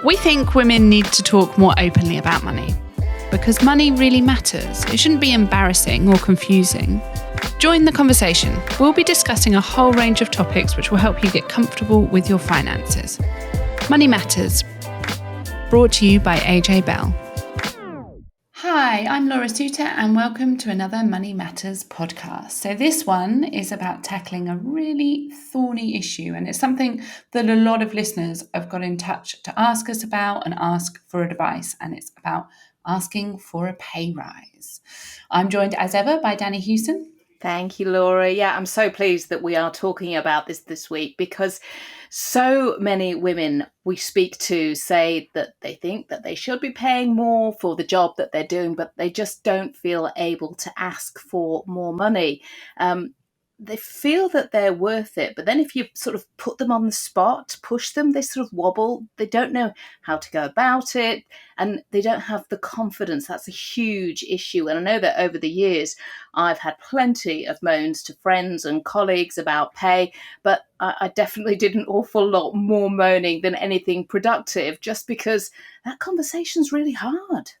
We think women need to talk more openly about money because money really matters. It shouldn't be embarrassing or confusing. Join the conversation. We'll be discussing a whole range of topics which will help you get comfortable with your finances. Money Matters, brought to you by AJ Bell. Hi, I'm Laura Suter and welcome to another Money Matters podcast. So this one is about tackling a really thorny issue, and it's something that a lot of listeners have got in touch to ask us about and ask for advice, and it's about asking for a pay rise. I'm joined as ever by Danni Hewson. Thank you, Laura. Yeah, I'm so pleased that we are talking about this week because so many women we speak to say that they think that they should be paying more for the job that they're doing, but they just don't feel able to ask for more money. They feel that they're worth it, but then if you sort of put them on the spot, push them, they sort of wobble. They don't know how to go about it, and they don't have the confidence. That's a huge issue. And I know that over the years, I've had plenty of moans to friends and colleagues about pay, but I definitely did an awful lot more moaning than anything productive, just because that conversation's really hard.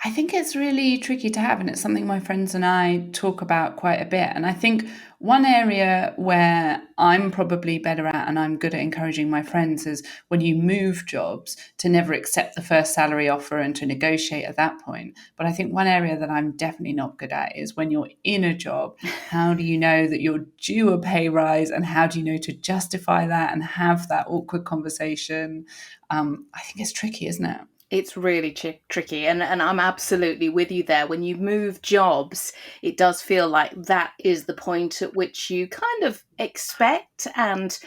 I think it's really tricky to have, and it's something my friends and I talk about quite a bit. And I think one area where I'm probably better at and I'm good at encouraging my friends is when you move jobs to never accept the first salary offer and to negotiate at that point. But I think one area that I'm definitely not good at is when you're in a job, how do you know that you're due a pay rise, and how do you know to justify that and have that awkward conversation? I think it's tricky, isn't it? It's really tricky, and I'm absolutely with you there. When you move jobs, it does feel like that is the point at which you kind of expect and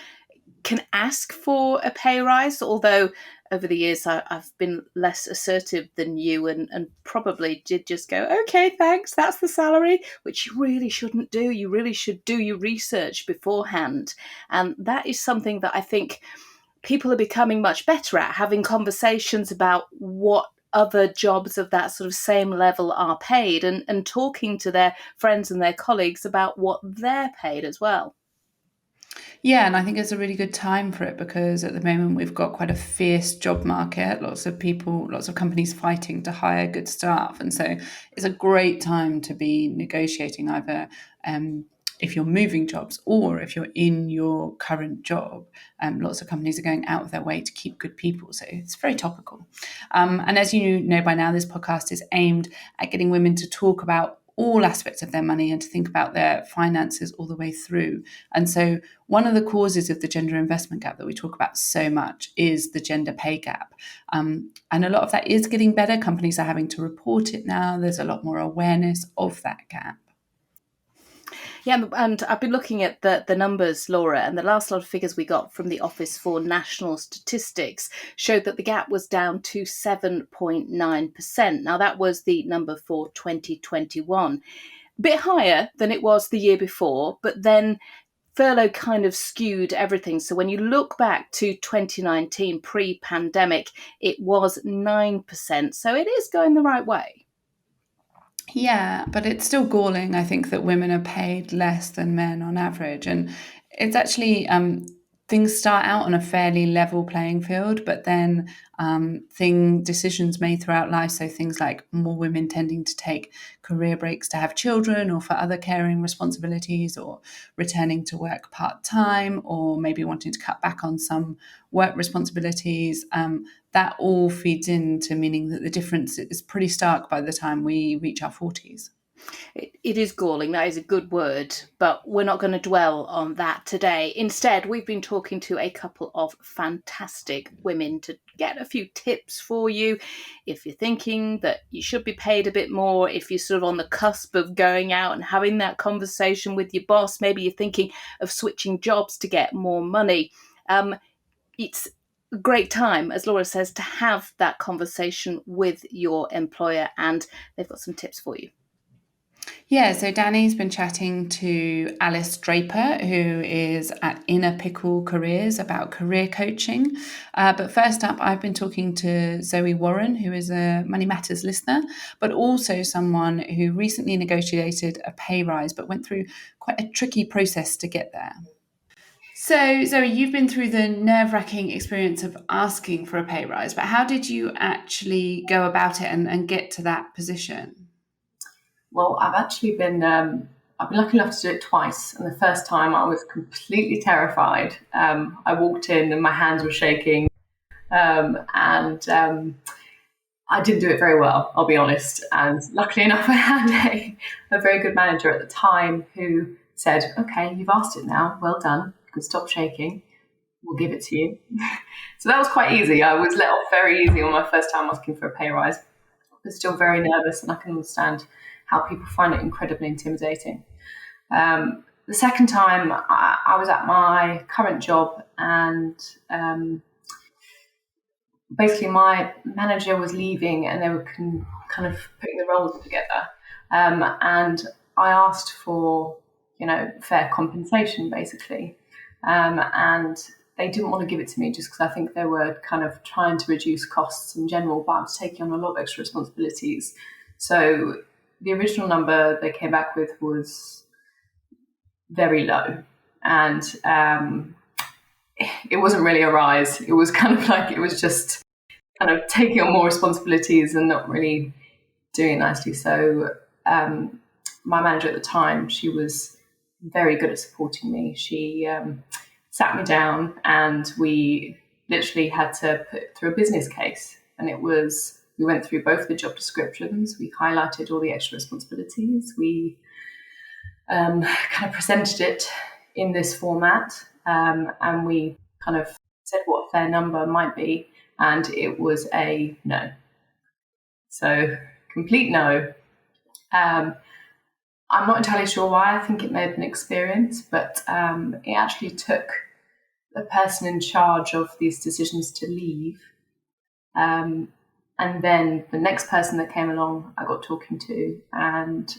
can ask for a pay rise, although over the years I've been less assertive than you and probably did just go, okay, thanks, that's the salary, which you really shouldn't do. You really should do your research beforehand. And that is something that I think people are becoming much better at, having conversations about what other jobs of that sort of same level are paid, and talking to their friends and their colleagues about what they're paid as well. Yeah, and I think it's a really good time for it because at the moment we've got quite a fierce job market, lots of people, lots of companies fighting to hire good staff. And so it's a great time to be negotiating either if you're moving jobs or if you're in your current job. Lots of companies are going out of their way to keep good people. So it's very topical. And as you know by now, this podcast is aimed at getting women to talk about all aspects of their money and to think about their finances all the way through. And so one of the causes of the gender investment gap that we talk about so much is the gender pay gap. And a lot of that is getting better. Companies are having to report it now. There's a lot more awareness of that gap. Yeah, and I've been looking at the numbers, Laura, and the last lot of figures we got from the Office for National Statistics showed that the gap was down to 7.9%. Now, that was the number for 2021. A bit higher than it was the year before, but then furlough kind of skewed everything. So when you look back to 2019, pre-pandemic, it was 9%. So it is going the right way. Yeah, but it's still galling, I think, that women are paid less than men on average. And it's actually, things start out on a fairly level playing field, but then decisions made throughout life, so things like more women tending to take career breaks to have children or for other caring responsibilities, or returning to work part-time, or maybe wanting to cut back on some work responsibilities, that all feeds into meaning that the difference is pretty stark by the time we reach our 40s. It is galling, that is a good word, but we're not going to dwell on that today. Instead, we've been talking to a couple of fantastic women to get a few tips for you. If you're thinking that you should be paid a bit more, if you're sort of on the cusp of going out and having that conversation with your boss, maybe you're thinking of switching jobs to get more money. It's a great time, as Laura says, to have that conversation with your employer, and they've got some tips for you. Yeah, so Danni's been chatting to Alice Draper, who is at Pickle Careers, about career coaching. But first up, I've been talking to Zoe Warren, who is a Money Matters listener, but also someone who recently negotiated a pay rise, but went through quite a tricky process to get there. So, Zoe, you've been through the nerve-wracking experience of asking for a pay rise, but how did you actually go about it and get to that position? Well, I've been lucky enough to do it twice. And the first time I was completely terrified. I walked in and my hands were shaking. And I didn't do it very well, I'll be honest. And luckily enough, I had a very good manager at the time who said, okay, you've asked it now. Well done. You can stop shaking. We'll give it to you. So that was quite easy. I was let off very easy on my first time asking for a pay rise. I was still very nervous, and I can understand how people find it incredibly intimidating. The second time, I was at my current job, and basically my manager was leaving, and they were kind of putting the roles together. And I asked for, fair compensation, basically. And they didn't want to give it to me just because I think they were kind of trying to reduce costs in general, but I was taking on a lot of extra responsibilities. So the original number they came back with was very low. And it wasn't really a rise. It was kind of like, it was just kind of taking on more responsibilities and not really doing it nicely. So my manager at the time, she was very good at supporting me. She sat me down and we literally had to put through a business case. And we went through both the job descriptions. We highlighted all the extra responsibilities. We kind of presented it in this format. And we kind of said what a fair number might be. And it was a no. So complete no. I'm not entirely sure why. I think it may have been experience, but it actually took the person in charge of these decisions to leave. And then the next person that came along, I got talking to, and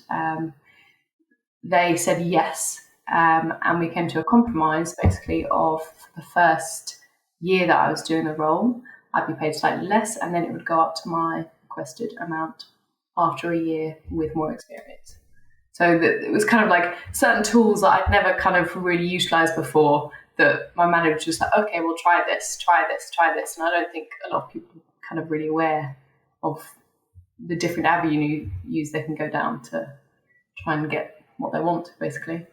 they said yes. And we came to a compromise, basically, of the first year that I was doing the role, I'd be paid slightly less, and then it would go up to my requested amount after a year with more experience. So it was kind of like certain tools that I'd never kind of really utilized before, that my manager was just like, okay, well, try this, try this, try this. And I don't think a lot of people are kind of really aware of the different avenues they can go down to try and get what they want, basically.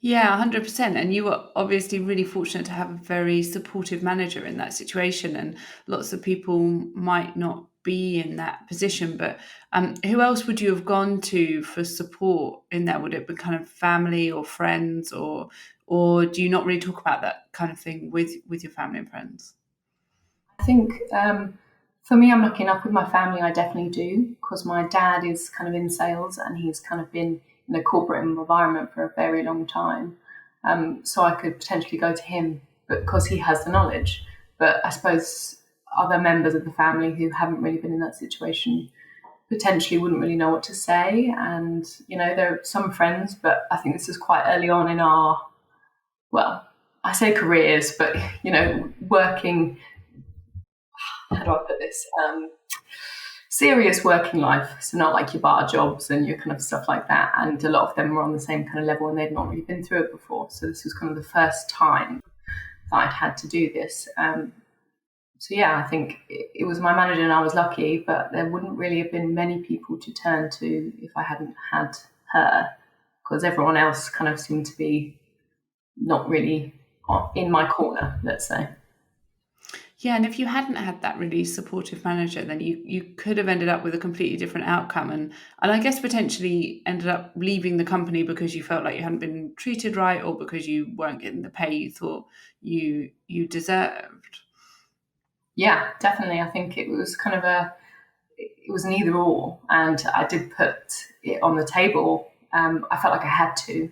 Yeah, 100%. And you were obviously really fortunate to have a very supportive manager in that situation. And lots of people might not be in that position. But who else would you have gone to for support in that? Would it be kind of family or friends, or do you not really talk about that kind of thing with your family and friends? I think for me, I'm lucky enough with my family. I definitely do, because my dad is kind of in sales and he's kind of been in a corporate environment for a very long time. So I could potentially go to him because he has the knowledge. But I suppose other members of the family who haven't really been in that situation potentially wouldn't really know what to say. And, there are some friends, but I think this is quite early on in our, well, I say careers, but, working, how do I put this? Serious working life. So not like your bar jobs and your kind of stuff like that. And a lot of them were on the same kind of level and they'd not really been through it before. So this was kind of the first time that I'd had to do this. So yeah, I think it was my manager and I was lucky, but there wouldn't really have been many people to turn to if I hadn't had her, because everyone else kind of seemed to be not really in my corner, let's say. Yeah, and if you hadn't had that really supportive manager, then you could have ended up with a completely different outcome, and I guess potentially ended up leaving the company because you felt like you hadn't been treated right, or because you weren't getting the pay you thought you deserved. Yeah, definitely. I think it was kind of it was an either or, and I did put it on the table. I felt like I had to.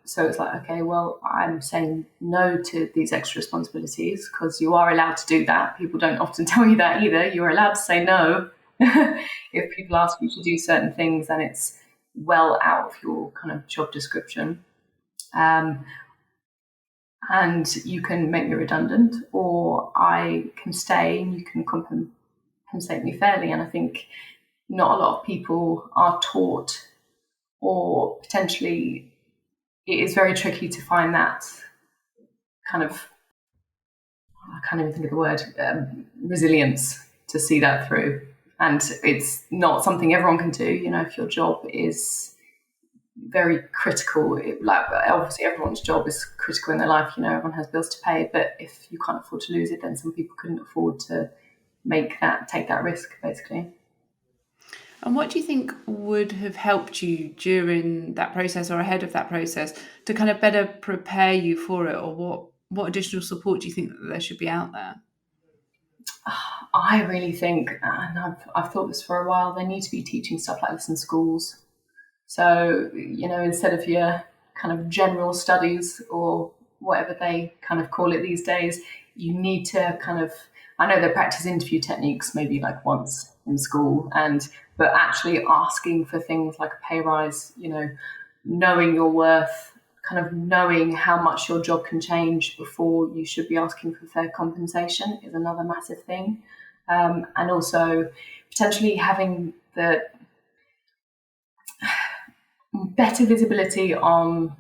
So it's like, okay, well, I'm saying no to these extra responsibilities because you are allowed to do that. People don't often tell you that either. You're allowed to say no. If people ask you to do certain things, then it's well out of your kind of job description. And you can make me redundant, or I can stay and you can compensate me fairly. And I think not a lot of people are taught or potentially it is very tricky to find that kind of, I can't even think of the word, resilience to see that through. And it's not something everyone can do. If your job is very critical, obviously everyone's job is critical in their life. Everyone has bills to pay, but if you can't afford to lose it, then some people couldn't afford to take that risk, basically. And what do you think would have helped you during that process or ahead of that process to kind of better prepare you for it? Or what additional support do you think that there should be out there? I really think, and I've thought this for a while, they need to be teaching stuff like this in schools. So, instead of your kind of general studies or whatever they kind of call it these days, you need to kind of, I know they practice interview techniques maybe like once in school, but actually asking for things like a pay rise, knowing your worth, kind of knowing how much your job can change before you should be asking for fair compensation is another massive thing. And also potentially having the better visibility on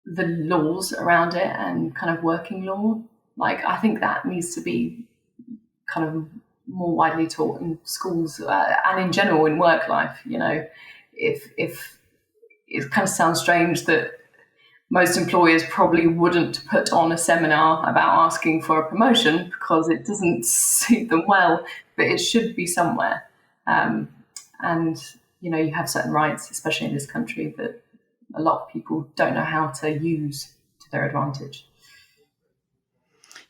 the laws around it and kind of working law. Like, I think that needs to be kind of more widely taught in schools and in general in work life. If it kind of sounds strange that most employers probably wouldn't put on a seminar about asking for a promotion because it doesn't suit them well, but it should be somewhere. And you have certain rights, especially in this country, that a lot of people don't know how to use to their advantage.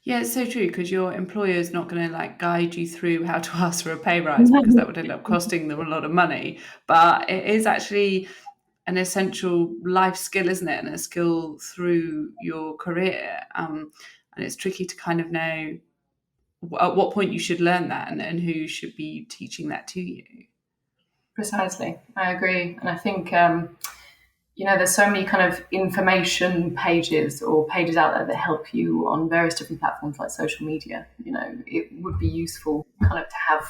Yeah, it's so true, because your employer is not going to guide you through how to ask for a pay rise, because that would end up costing them a lot of money. But it is actually an essential life skill, isn't it? And a skill through your career. And it's tricky to kind of know at what point you should learn that and who should be teaching that to you. Precisely. I agree. And I think, there's so many kind of information pages or pages out there that help you on various different platforms like social media. It would be useful kind of to have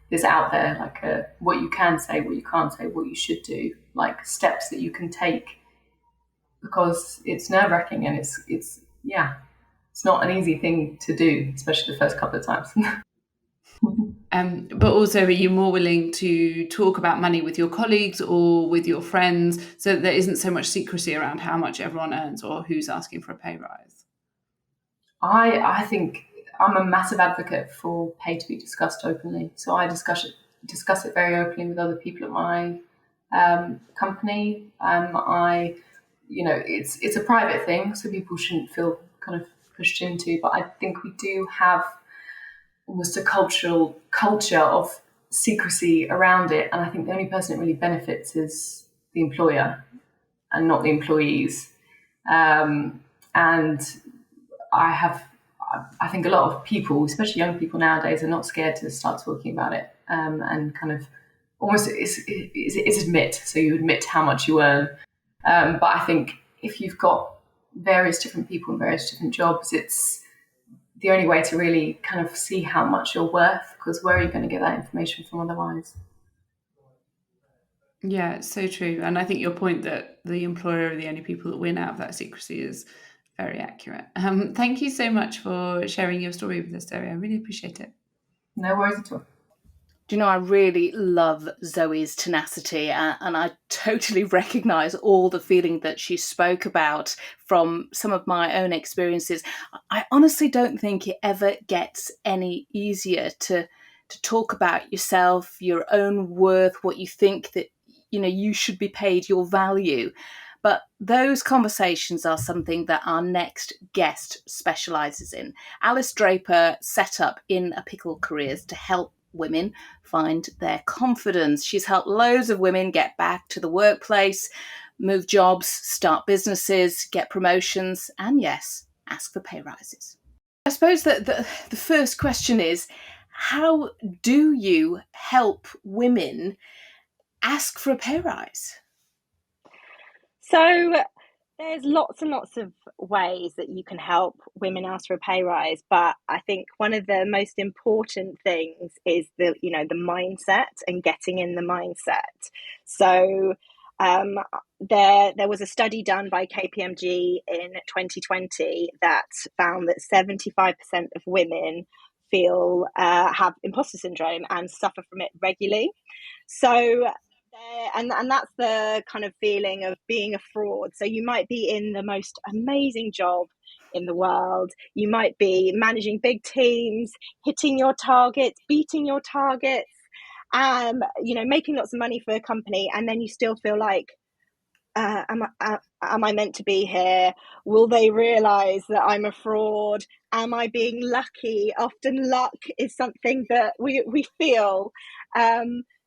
this out there, like what you can say, what you can't say, what you should do, like steps that you can take, because it's nerve-wracking and it's not an easy thing to do, especially the first couple of times. But also, are you more willing to talk about money with your colleagues or with your friends so that there isn't so much secrecy around how much everyone earns or who's asking for a pay rise? I think I'm a massive advocate for pay to be discussed openly. So I discuss it very openly with other people at my company. It's a private thing, so people shouldn't feel kind of pushed into. But I think we do have almost a culture of secrecy around it, and I think the only person it really benefits is the employer and not the employees. And I think a lot of people, especially young people nowadays, are not scared to start talking about it, and kind of almost it's admit. So you admit how much you earn. But I think if you've got various different people in various different jobs, it's the only way to really kind of see how much you're worth, because where are you going to get that information from otherwise? Yeah, it's so true. And I think your point that the employer are the only people that win out of that secrecy is very accurate. Thank you so much for sharing your story with us, Zoe. I really appreciate it. No worries at all. Do you know, I really love Zoe's tenacity, and I totally recognise all the feeling that she spoke about from some of my own experiences. I honestly don't think it ever gets any easier to talk about yourself, your own worth, what you think that, you should be paid, your value. But those conversations are something that our next guest specialises in. Alice Draper set up In a Pickle Careers to help women find their confidence. She's helped loads of women get back to the workplace, move jobs, start businesses, get promotions, and yes, ask for pay rises. I suppose that the first question is, how do you help women ask for a pay rise? So there's lots and lots of ways that you can help women ask for a pay rise, but I think one of the most important things is the mindset and getting in the mindset. So there was a study done by KPMG in 2020 that found that 75% of women feel have imposter syndrome and suffer from it regularly. So and that's the kind of feeling of being a fraud. So you might be in the most amazing job in the world, you might be managing big teams, hitting your targets, beating your targets, making lots of money for a company, and then you still feel like, am I meant to be here? Will they realize that I'm a fraud? Am I being lucky? Often luck is something that we feel.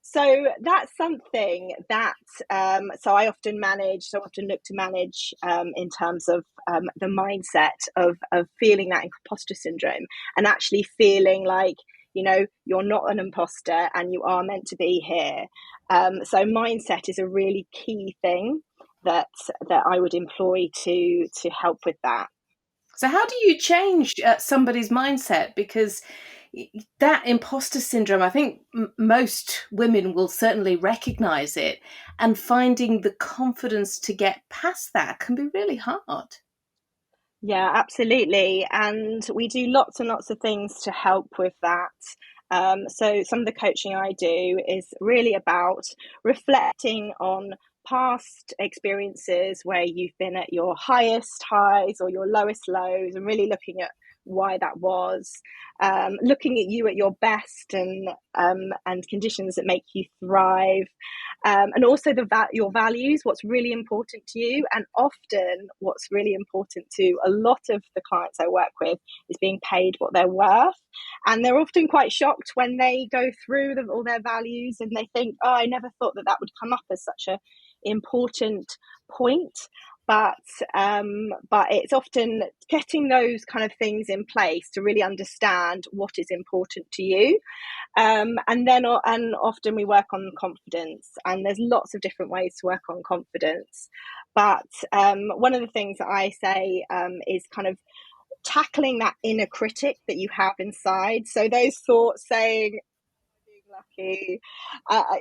So that's something that, so I often look to manage in terms of the mindset of feeling that imposter syndrome, and actually feeling like, you're not an imposter and you are meant to be here. So mindset is a really key thing that I would employ to help with that. So how do you change somebody's mindset? Because that imposter syndrome, I think most women will certainly recognize it, and finding the confidence to get past that can be really hard. Yeah, absolutely. And we do lots and lots of things to help with that. So some of the coaching I do is really about reflecting on past experiences where you've been at your highest highs or your lowest lows, and really looking at why that was, looking at you at your best, and conditions that make you thrive, and also your values, what's really important to you. And often what's really important to a lot of the clients I work with is being paid what they're worth. And they're often quite shocked when they go through all their values and they think, oh, I never thought that would come up as such a important point. But it's often getting those kind of things in place to really understand what is important to you. And often we work on confidence, and there's lots of different ways to work on confidence. But one of the things that I say is kind of tackling that inner critic that you have inside. So those thoughts saying, being lucky,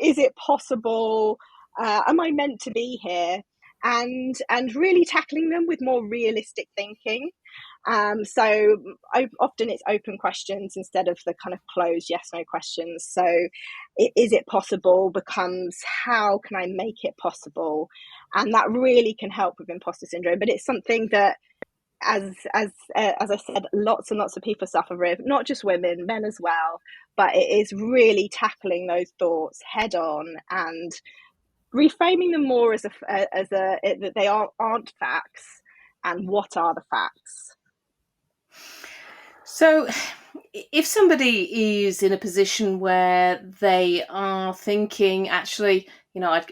is it possible? Am I meant to be here? And really tackling them with more realistic thinking. So often it's open questions instead of the kind of closed yes no questions. So is it possible becomes, how can I make it possible? And that really can help with imposter syndrome. But it's something that, as I said, lots and lots of people suffer with, not just women, men as well. But it is really tackling those thoughts head on and reframing them more as that they aren't facts, and what are the facts. So if somebody is in a position where they are thinking, actually, I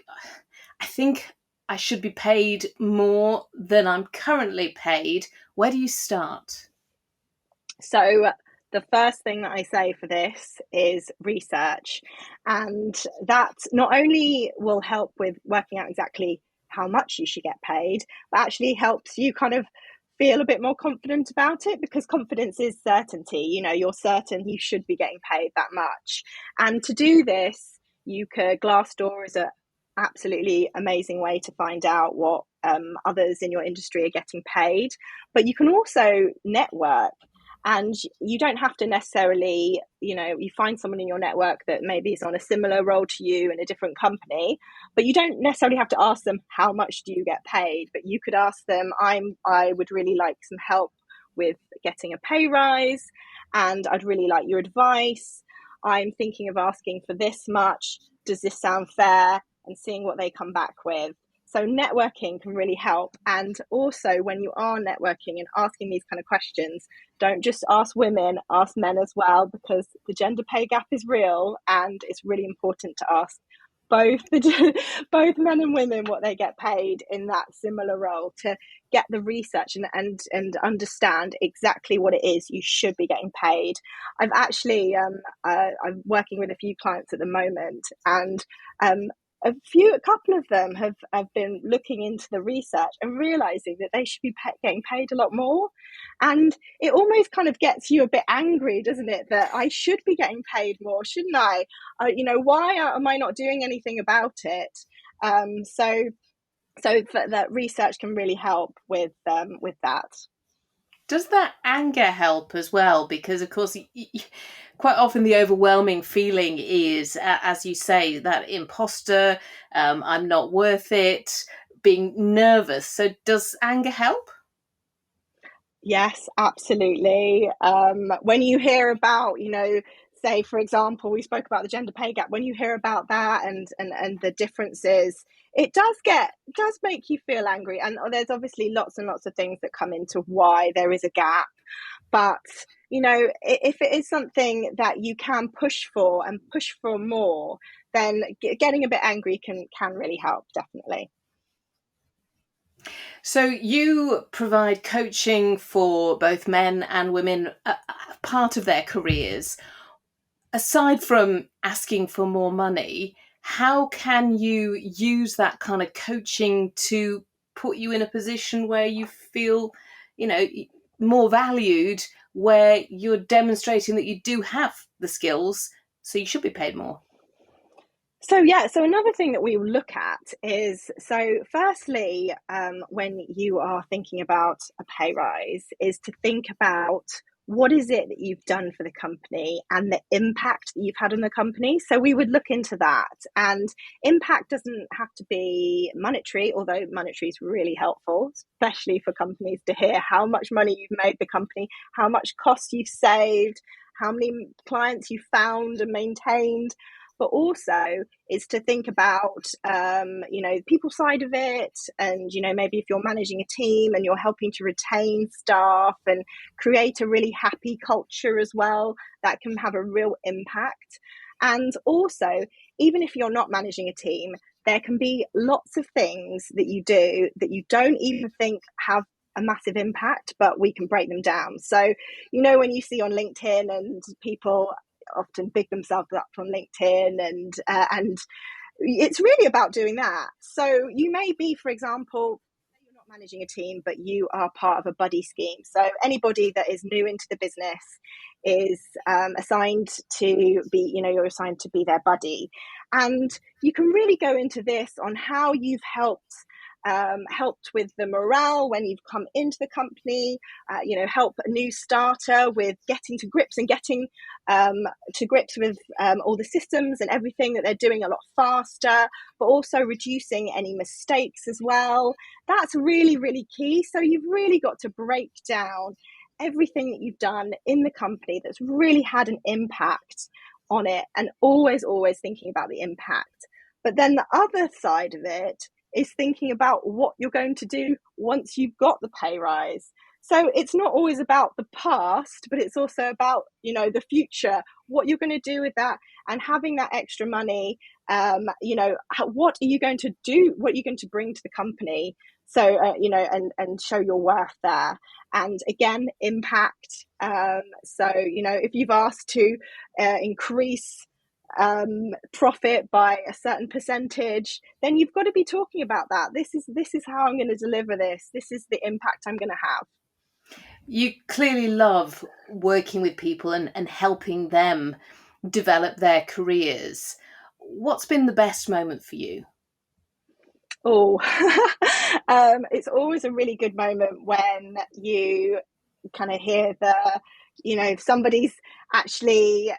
think I should be paid more than I'm currently paid, where do you start? So the first thing that I say for this is research, and that not only will help with working out exactly how much you should get paid, but actually helps you kind of feel a bit more confident about it, because confidence is certainty. You're certain you should be getting paid that much. And to do this, Glassdoor is an absolutely amazing way to find out what others in your industry are getting paid. But you can also network. And you don't have to necessarily, you find someone in your network that maybe is on a similar role to you in a different company, but you don't necessarily have to ask them, how much do you get paid? But you could ask them, I would really like some help with getting a pay rise, and I'd really like your advice. I'm thinking of asking for this much. Does this sound fair? And seeing what they come back with. So networking can really help. And also, when you are networking and asking these kind of questions, don't just ask women, ask men as well, because the gender pay gap is real, and it's really important to ask both men and women what they get paid in that similar role, to get the research and understand exactly what it is you should be getting paid. I've actually I'm working with a few clients at the moment, and a couple of them have been looking into the research and realizing that they should be getting paid a lot more. And it almost kind of gets you a bit angry, doesn't it? That I should be getting paid more, shouldn't I? Why am I not doing anything about it? So that research can really help with that. Does that anger help as well? Because, of course, quite often the overwhelming feeling is, as you say, that imposter, I'm not worth it, being nervous. So does anger help? Yes, absolutely. When you hear about, say, for example, we spoke about the gender pay gap. When you hear about that and the differences, it does make you feel angry. And there's obviously lots and lots of things that come into why there is a gap. But, if it is something that you can push for and push for more, then getting a bit angry can really help, definitely. So you provide coaching for both men and women, part of their careers. Aside from asking for more money, how can you use that kind of coaching to put you in a position where you feel, more valued, where you're demonstrating that you do have the skills, so you should be paid more? So another thing that we look at is, firstly, when you are thinking about a pay rise, is to think about what is it that you've done for the company and the impact that you've had on the company. So we would look into that, and impact doesn't have to be monetary, although monetary is really helpful, especially for companies to hear how much money you've made the company, how much cost you've saved, how many clients you found and maintained. But also is to think about, people side of it. And, maybe if you're managing a team and you're helping to retain staff and create a really happy culture as well, that can have a real impact. And also, even if you're not managing a team, there can be lots of things that you do that you don't even think have a massive impact, but we can break them down. So, when you see on LinkedIn and people often big themselves up on LinkedIn, and it's really about doing that. So you may be, for example, you're not managing a team, but you are part of a buddy scheme. So anybody that is new into the business is assigned to be, you're assigned to be their buddy. And you can really go into this on how you've helped with the morale when you've come into the company, help a new starter with getting to grips and getting to grips with all the systems and everything that they're doing a lot faster, but also reducing any mistakes as well. That's really, really key. So you've really got to break down everything that you've done in the company that's really had an impact on it, and always thinking about the impact. But then the other side of it is thinking about what you're going to do once you've got the pay rise. So it's not always about the past, but it's also about, the future, what you're going to do with that, and having that extra money. What are you going to do? What are you going to bring to the company? So, and show your worth there. And again, impact. If you've asked to increase profit by a certain percentage, then you've got to be talking about that. This is how I'm going to deliver this. This is the impact I'm going to have. You clearly love working with people and helping them develop their careers. What's been the best moment for you? It's always a really good moment when you kind of hear if somebody's actually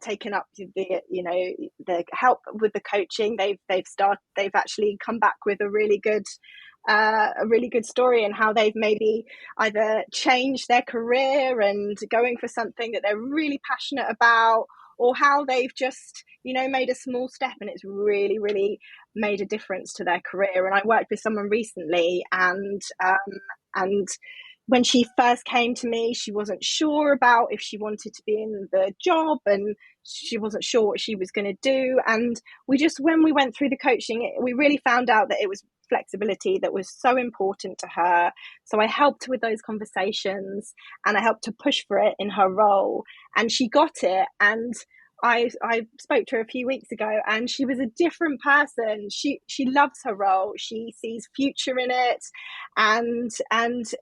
taken up the help with the coaching. They've actually come back with a really good story, and how they've maybe either changed their career and going for something that they're really passionate about, or how they've just made a small step and it's really, really made a difference to their career. And I worked with someone recently, and when she first came to me, she wasn't sure about if she wanted to be in the job, and she wasn't sure what she was going to do. And when we went through the coaching, we really found out that it was flexibility that was so important to her. So I helped with those conversations, and I helped to push for it in her role, and she got it. And I spoke to her a few weeks ago, and she was a different person. She loves her role. She sees future in it, and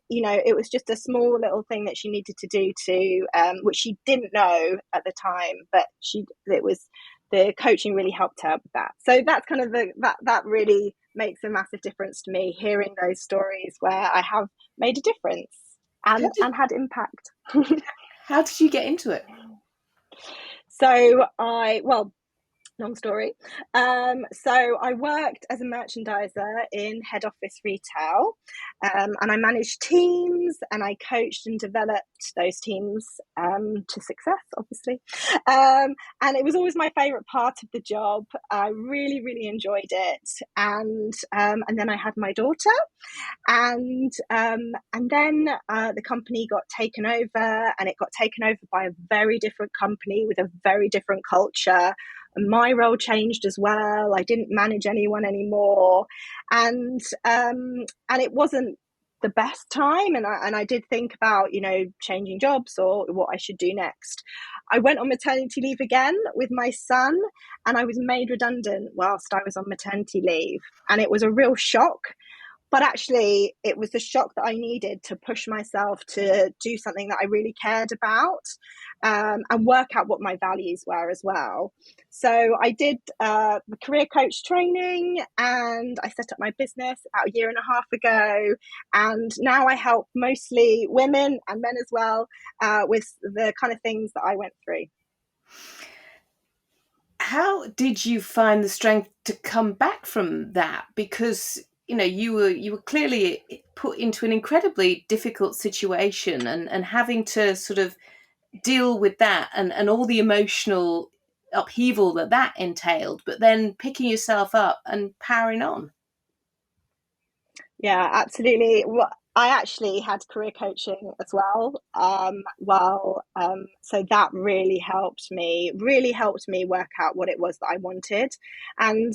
it was just a small little thing that she needed to do to which she didn't know at the time, but it was the coaching really helped her with that. So that's kind of that really makes a massive difference to me, hearing those stories where I have made a difference and had impact. How did you get into it? So long story. So I worked as a merchandiser in head office retail, and I managed teams, and I coached and developed those teams to success, obviously. And it was always my favourite part of the job. I really, really enjoyed it. And then I had my daughter, and then the company got taken over, and it got taken over by a very different company with a very different culture. And my role changed as well. I didn't manage anyone anymore, and it wasn't the best time. And I did think about, changing jobs or what I should do next. I went on maternity leave again with my son, and I was made redundant whilst I was on maternity leave, and it was a real shock. But actually, it was the shock that I needed to push myself to do something that I really cared about, and work out what my values were as well. So I did the career coach training, and I set up my business about a year and a half ago. And now I help mostly women and men as well with the kind of things that I went through. How did you find the strength to come back from that? Because you were clearly put into an incredibly difficult situation, and having to sort of deal with that and all the emotional upheaval that entailed, but then picking yourself up and powering on. Yeah, absolutely. Well, I actually had career coaching as well. So that really helped me work out what it was that I wanted, and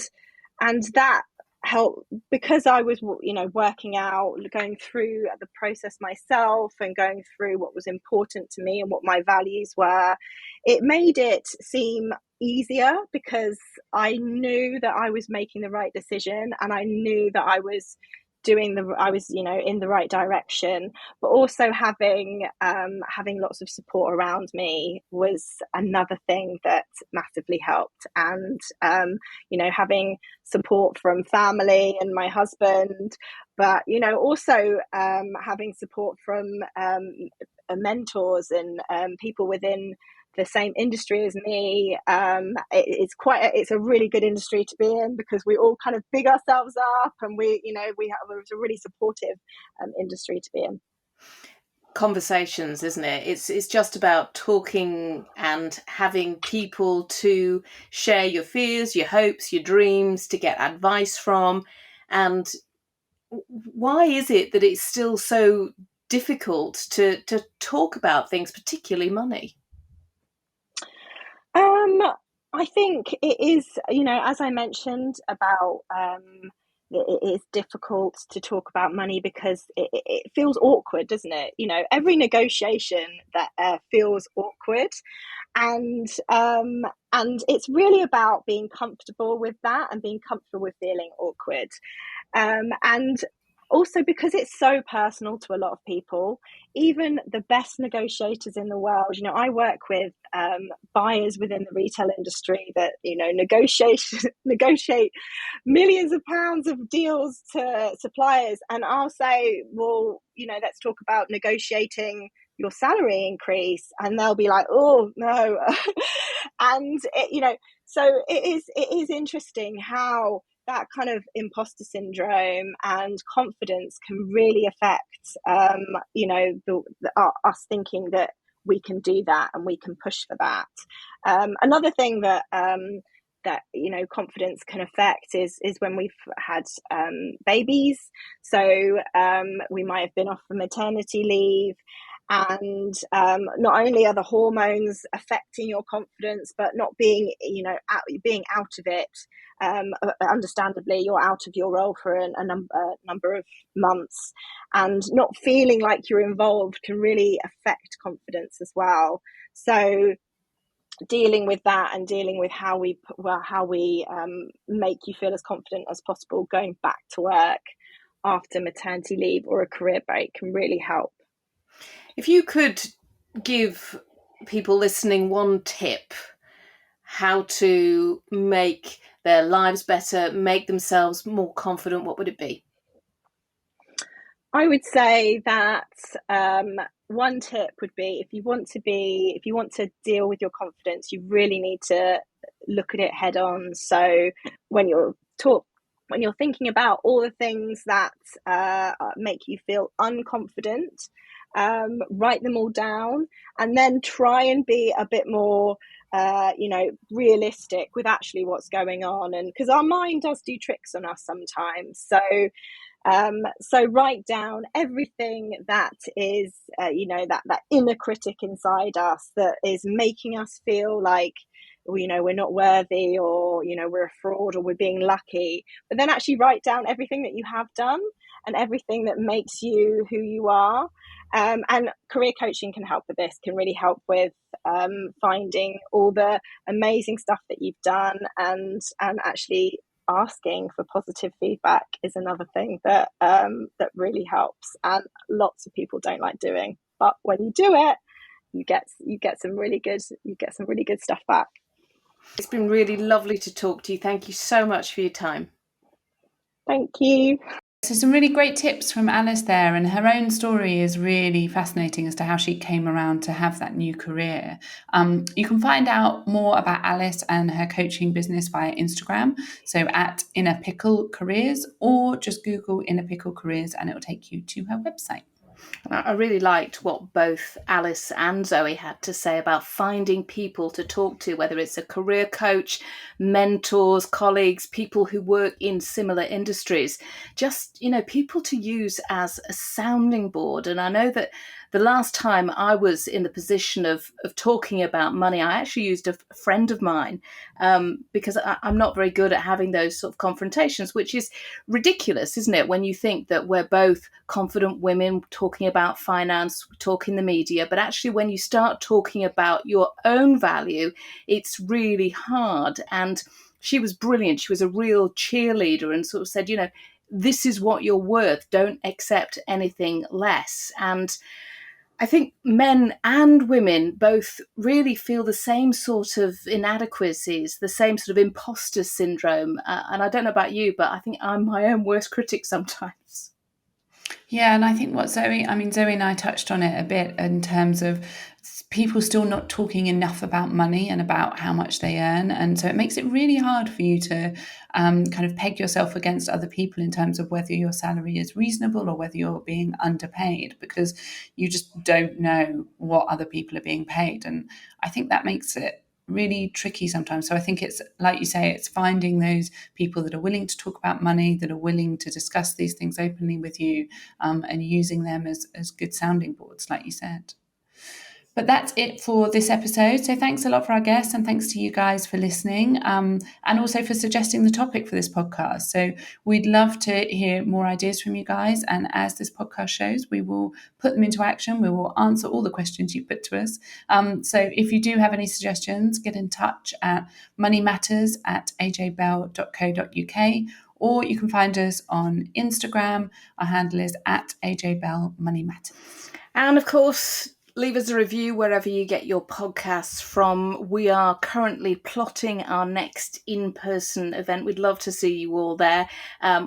that helped because I was, working out, going through the process myself, and going through what was important to me and what my values were. It made it seem easier because I knew that I was making the right decision, and I knew that I was in the right direction. But also having lots of support around me was another thing that massively helped. And having support from family and my husband, but also having support from mentors and people within the same industry as me. It's a really good industry to be in, because we all kind of big ourselves up, and it's a really supportive industry to be in. Conversations, isn't it? It's just about talking and having people to share your fears, your hopes, your dreams, to get advice from. And why is it that it's still so difficult to talk about things, particularly money? I think it is, as I mentioned about, it is difficult to talk about money because it feels awkward, doesn't it? Every negotiation that feels awkward, and it's really about being comfortable with that, and being comfortable with feeling awkward, and also because it's so personal to a lot of people. Even the best negotiators in the world, I work with buyers within the retail industry that negotiate millions of pounds of deals to suppliers, and I'll say, well, let's talk about negotiating your salary increase, and they'll be like, oh no. And so it is interesting how that kind of imposter syndrome and confidence can really affect us thinking that we can do that and we can push for that. Another thing that confidence can affect is when we've had babies. So we might have been off for maternity leave, and not only are the hormones affecting your confidence, but not being being out of it. Understandably, you're out of your role for a number of months, and not feeling like you're involved can really affect confidence as well. So dealing with that, and dealing with how we make you feel as confident as possible going back to work after maternity leave or a career break can really help. If you could give people listening one tip, how to make their lives better, make themselves more confident, what would it be? I would say that one tip would be if you want to deal with your confidence, you really need to look at it head on. So when you're thinking about all the things that make you feel unconfident, write them all down, and then try and be a bit more realistic with actually what's going on. And because our mind does do tricks on us sometimes, so write down everything that is that inner critic inside us that is making us feel like we're not worthy, or we're a fraud, or we're being lucky. But then actually write down everything that you have done and everything that makes you who you are. And career coaching can help with this, can really help with finding all the amazing stuff that you've done, and actually asking for positive feedback is another thing that really helps, and lots of people don't like doing. But when you do it, you get some really good stuff back. It's been really lovely to talk to you. Thank you so much for your time. Thank you. So some really great tips from Alice there, and her own story is really fascinating as to how she came around to have that new career. You can find out more about Alice and her coaching business via Instagram, so at Inner Pickle Careers, or just Google Inner Pickle Careers and it will take you to her website. I really liked what both Alice and Zoe had to say about finding people to talk to, whether it's a career coach, mentors, colleagues, people who work in similar industries, just, people to use as a sounding board. And I know that the last time I was in the position of talking about money, I actually used a friend of mine because I'm not very good at having those sort of confrontations, which is ridiculous, isn't it? When you think that we're both confident women talking about finance, talking the media, but actually when you start talking about your own value, it's really hard. And she was brilliant. She was a real cheerleader and sort of said, this is what you're worth. Don't accept anything less. And I think men and women both really feel the same sort of inadequacies, the same sort of imposter syndrome. And I don't know about you, but I think I'm my own worst critic sometimes. Yeah, and I think Zoe and I touched on it a bit in terms of people still not talking enough about money and about how much they earn. And so it makes it really hard for you to kind of peg yourself against other people in terms of whether your salary is reasonable or whether you're being underpaid, because you just don't know what other people are being paid. And I think that makes it really tricky sometimes. So I think it's, like you say, it's finding those people that are willing to talk about money, that are willing to discuss these things openly with you, and using them as good sounding boards, like you said. But that's it for this episode. So thanks a lot for our guests, and thanks to you guys for listening, and also for suggesting the topic for this podcast. So we'd love to hear more ideas from you guys. And as this podcast shows, we will put them into action. We will answer all the questions you put to us. So if you do have any suggestions, get in touch at moneymatters@ajbell.co.uk, or you can find us on Instagram. Our handle is @ajbellmoneymatters. And of course, leave us a review wherever you get your podcasts from. We are currently plotting our next in-person event. We'd love to see you all there.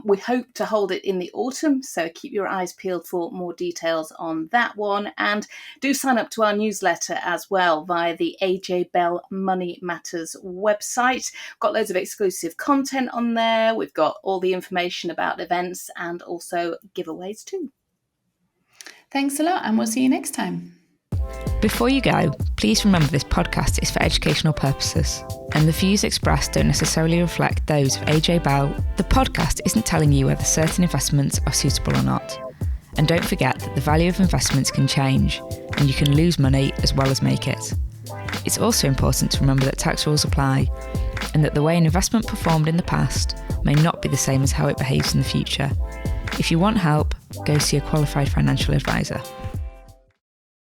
We hope to hold it in the autumn, so keep your eyes peeled for more details on that one. And do sign up to our newsletter as well via the AJ Bell Money Matters website. Got loads of exclusive content on there. We've got all the information about events and also giveaways too. Thanks a lot, and we'll see you next time. Before you go, please remember this podcast is for educational purposes, and the views expressed don't necessarily reflect those of AJ Bell. The podcast isn't telling you whether certain investments are suitable or not. And don't forget that the value of investments can change, and you can lose money as well as make it. It's also important to remember that tax rules apply, and that the way an investment performed in the past may not be the same as how it behaves in the future. If you want help, go see a qualified financial advisor.